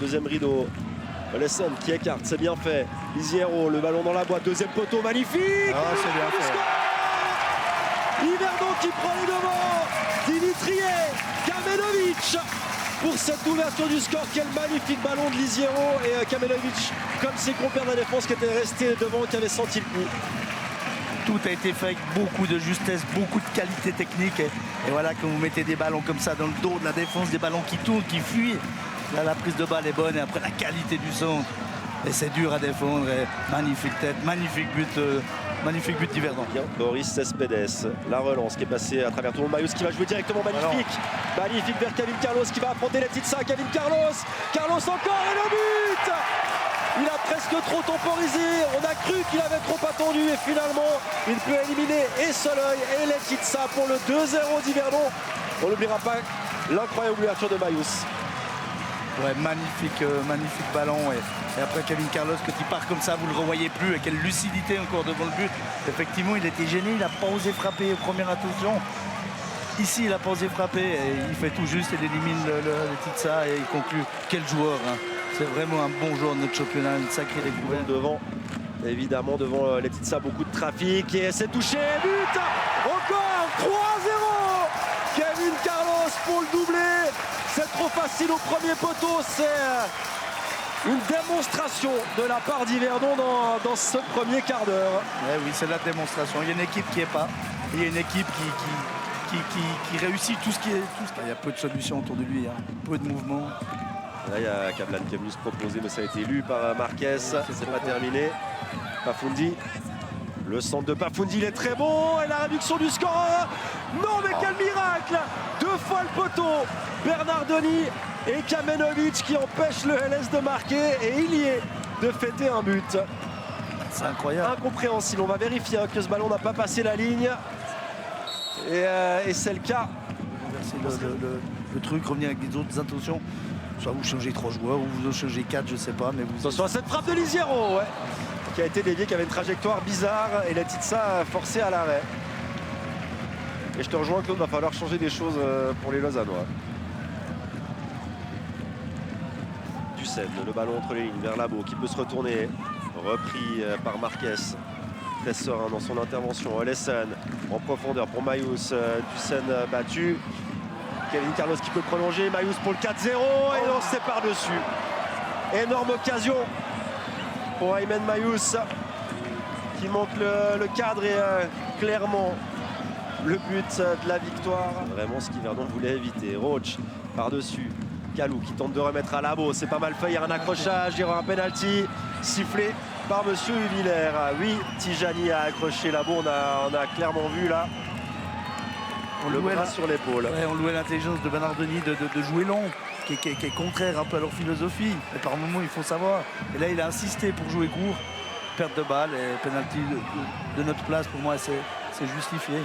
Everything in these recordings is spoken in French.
deuxième rideau. Lesson qui écarte, c'est bien fait. Lisiero, le ballon dans la boîte, deuxième poteau, magnifique. Ah, c'est bien fait. Yverdon qui prend les devants. Dimitrié, Kamenovic pour cette ouverture du score. Quel magnifique ballon de Lisiero et Kamenovic, comme ses compères de la défense qui étaient restés devant, qui avaient senti le coup. Tout a été fait avec beaucoup de justesse, beaucoup de qualité technique. Et voilà, quand vous mettez des ballons comme ça dans le dos de la défense, des ballons qui tournent, qui fuient, là la prise de balle est bonne et après la qualité du centre. Et c'est dur à défendre. Et magnifique tête, magnifique but d'Yverdon. Boris Cespedes, la relance qui est passée à travers tout le monde. Mayus qui va jouer directement, magnifique. Alors. Magnifique vers Kevin Carlos qui va affronter Letitsa. Kevin Carlos, Carlos encore et le but. Il a presque trop temporisé, on a cru qu'il avait trop attendu et finalement il peut éliminer et Soleil et Letitsa pour le 2-0 d'Yverdon. On n'oubliera pas l'incroyable ouverture de Mayus. Ouais, magnifique ballon et après Kevin Carlos, quand il part comme ça, vous ne le revoyez plus, et quelle lucidité encore devant le but. Effectivement, il était gêné, il n'a pas osé frapper première attention. Ici, il n'a pas osé frapper et il fait tout juste, il élimine Letitsa et il conclut. Quel joueur, hein. C'est vraiment un bon joueur de notre championnat, une sacrée découverte. Devant, évidemment, devant Letitsa, beaucoup de trafic et c'est touché, but. Encore 3-0. Kevin Carlos pour le doubler. C'est trop facile au premier poteau, c'est une démonstration de la part d'Yverdon dans ce premier quart d'heure. Oui, c'est la démonstration. Il y a une équipe qui est pas, il y a une équipe qui réussit tout ce qui est. Il y a peu de solutions autour de lui, hein. Peu de mouvements. Là, il y a Kablan qui est venu se proposer, mais ça a été lu par Marquez. C'est pas terminé. Pafundi. Le centre de Pafundi, il est très bon. Et la réduction du score. Non, mais quel miracle! Deux fois le poteau. Bernardoni et Kamenovic qui empêchent le LS de marquer. Et il y est de fêter un but. C'est incroyable. Incompréhensible. On va vérifier que ce ballon n'a pas passé la ligne. Et c'est le cas. Le truc, revenir avec des autres intentions. Soit vous changez 3 joueurs ou vous en changez 4, je sais pas. Mais vous... Attention à cette frappe de Lisiero, ouais, qui a été déviée, qui avait une trajectoire bizarre et Letitsa forcée à l'arrêt. Et je te rejoins, Claude, va falloir changer des choses pour les Lausannois. Ducène, le ballon entre les lignes vers Labo qui peut se retourner. Repris par Marquez. Très serein dans son intervention. Lesson en profondeur pour Mayus. Ducène battu. Kevin Carlos qui peut prolonger, Mayus pour le 4-0 et on se sépare dessus. Énorme occasion pour Aymen Mayus qui monte le cadre et clairement le but de la victoire. Vraiment ce qu'Yverdon voulait éviter. Roach par-dessus, Kalou qui tente de remettre à Labo, c'est pas mal fait, il y a un accrochage, il y aura un penalty sifflé par Monsieur Huvillers. Oui, Tijani a accroché Labo, on a clairement vu là. Le bras sur l'épaule. Ouais, on louait l'intelligence de Bernardoni de jouer long, qui est contraire un peu à leur philosophie. Et par moments, il faut savoir. Et là, il a insisté pour jouer court. Perte de balle et penalty de notre place, pour moi, c'est justifié.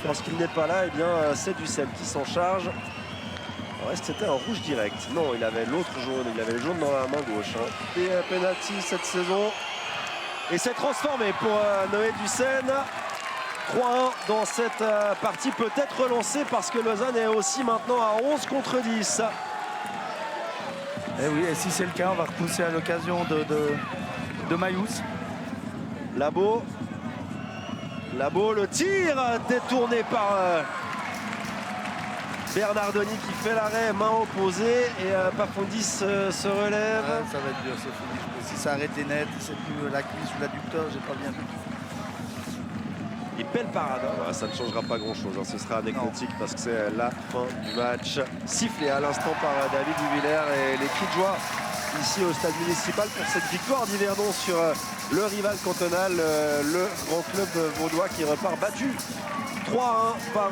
Lorsqu'il n'est pas là, eh bien, c'est Ducel qui s'en charge. Ouais, c'était un rouge direct. Non, il avait l'autre jaune. Il avait le jaune dans la main gauche. Hein. Et penalty cette saison. Et c'est transformé pour Noé Ducène. 3-1 dans cette partie, peut-être relancée parce que Lausanne est aussi maintenant à 11 contre 10. Et oui, et si c'est le cas, on va repousser à l'occasion de Mayus. Labo, le tir détourné par Bernardoni qui fait l'arrêt, main opposée et Pafundi se relève. Ah, ça va être dur, c'est fini. Si ça arrêtait net, c'est plus la cuisse ou l'adducteur, j'ai pas bien vu. Et belle parade, ouais, ça ne changera pas grand chose, hein. Ce sera anecdotique parce que c'est la fin du match. Sifflé à l'instant par David Huvillers et les cris de joie ici au stade municipal pour cette victoire d'Yverdon sur le rival cantonal, le grand club vaudois qui repart battu 3-1 par